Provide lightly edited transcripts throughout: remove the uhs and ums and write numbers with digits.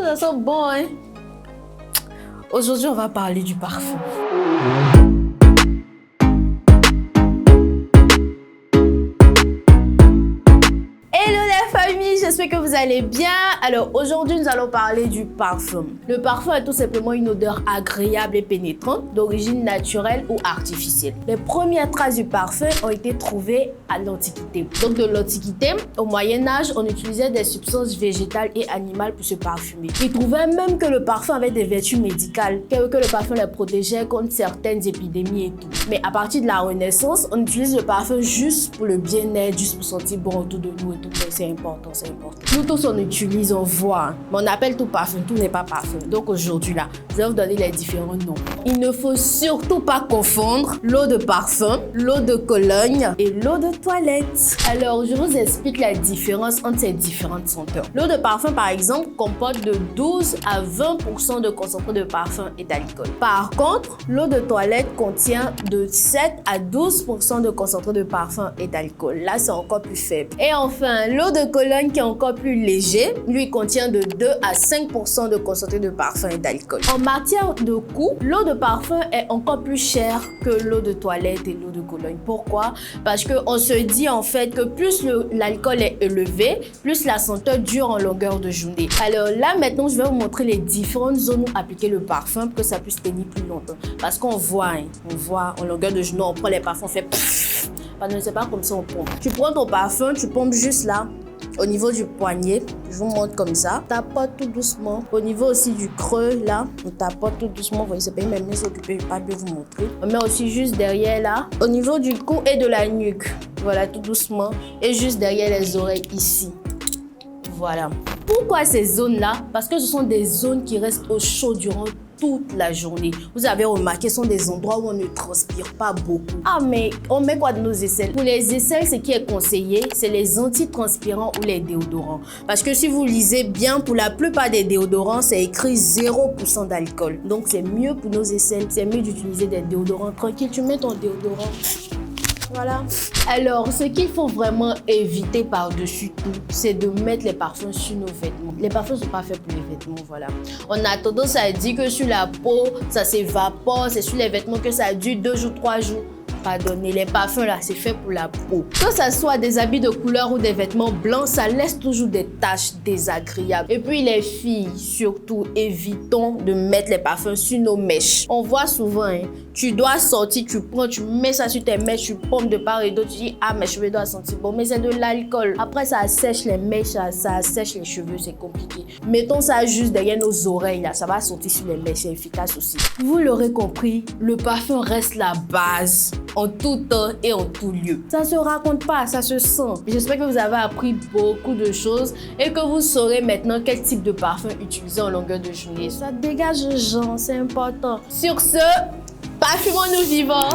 Ça sent bon, hein? Aujourd'hui, on va parler du parfum. J'espère que vous allez bien. Alors aujourd'hui, nous allons parler du parfum. Le parfum est tout simplement une odeur agréable et pénétrante d'origine naturelle ou artificielle. Les premières traces du parfum ont été trouvées à l'Antiquité. Donc de l'Antiquité, au Moyen-Âge, on utilisait des substances végétales et animales pour se parfumer. Ils trouvaient même que le parfum avait des vertus médicales, que le parfum les protégeait contre certaines épidémies et tout. Mais à partir de la Renaissance, on utilise le parfum juste pour le bien-être, juste pour sentir bon autour de nous et tout. Mais c'est important, c'est important. Nous tous on utilise, on voit, mais on appelle tout parfum, tout n'est pas parfum. Donc aujourd'hui là, je vais vous donner les différents noms. Il ne faut surtout pas confondre l'eau de parfum, l'eau de Cologne et l'eau de toilette. Alors je vous explique la différence entre ces différentes senteurs. L'eau de parfum par exemple comporte de 12 à 20% de concentré de parfum et d'alcool. Par contre, l'eau de toilette contient de 7 à 12% de concentré de parfum et d'alcool. Là c'est encore plus faible. Et enfin, l'eau de Cologne qui est encore plus léger, lui contient de 2 à 5% de concentré de parfum et d'alcool. En matière de coût, l'eau de parfum est encore plus chère que l'eau de toilette et l'eau de Cologne. Pourquoi? Parce qu'on se dit en fait que plus l'alcool est élevé, plus la senteur dure en longueur de journée. Alors là maintenant, je vais vous montrer les différentes zones où appliquer le parfum pour que ça puisse tenir plus longtemps. Parce qu'on voit, on voit en longueur de journée, on prend les parfums, on fait pfff. Parce que c'est pas comme ça on pompe. Tu prends ton parfum, tu pompes juste là. Au niveau du poignet, je vous montre comme ça. Tapote tout doucement. Au niveau aussi du creux, là, on tapote tout doucement. Vous voyez, c'est pas mes mains s'occuper, je ne vais pas bien vous montrer. On met aussi juste derrière, là. Au niveau du cou et de la nuque. Voilà, tout doucement. Et juste derrière les oreilles, ici. Voilà. Pourquoi ces zones-là? Parce que ce sont des zones qui restent au chaud durant toute la journée. Vous avez remarqué, ce sont des endroits où on ne transpire pas beaucoup. Ah, mais on met quoi dans nos aisselles? Pour les aisselles, ce qui est conseillé, c'est les antitranspirants ou les déodorants. Parce que si vous lisez bien, pour la plupart des déodorants, c'est écrit 0% d'alcool. Donc, c'est mieux pour nos aisselles. C'est mieux d'utiliser des déodorants tranquilles. Tu mets ton déodorant. Voilà. Alors, ce qu'il faut vraiment éviter par-dessus tout, c'est de mettre les parfums sur nos vêtements. Les parfums ne sont pas faits pour les vêtements, voilà. On a tendance à dire que sur la peau, ça s'évapore, c'est sur les vêtements que ça dure 2 jours, 3 jours. Pardonnez, les parfums là, c'est fait pour la peau. Que ça soit des habits de couleur ou des vêtements blancs, ça laisse toujours des taches désagréables. Et puis les filles, surtout, évitons de mettre les parfums sur nos mèches. On voit souvent, tu dois sortir, tu prends, tu mets ça sur tes mèches, tu pompes de part et d'autre, tu dis, ah, mes cheveux doivent sentir bon, mais c'est de l'alcool. Après, ça assèche les mèches, ça assèche les cheveux, c'est compliqué. Mettons ça juste derrière nos oreilles, là, ça va sortir sur les mèches, c'est efficace aussi. Vous l'aurez compris, le parfum reste la base. En tout temps et en tout lieu. Ça se raconte pas, ça se sent. J'espère que vous avez appris beaucoup de choses et que vous saurez maintenant quel type de parfum utiliser en longueur de journée. Ça dégage les gens, c'est important. Sur ce, parfumons-nous vivants.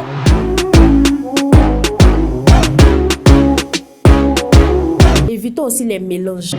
Évitons aussi les mélanges.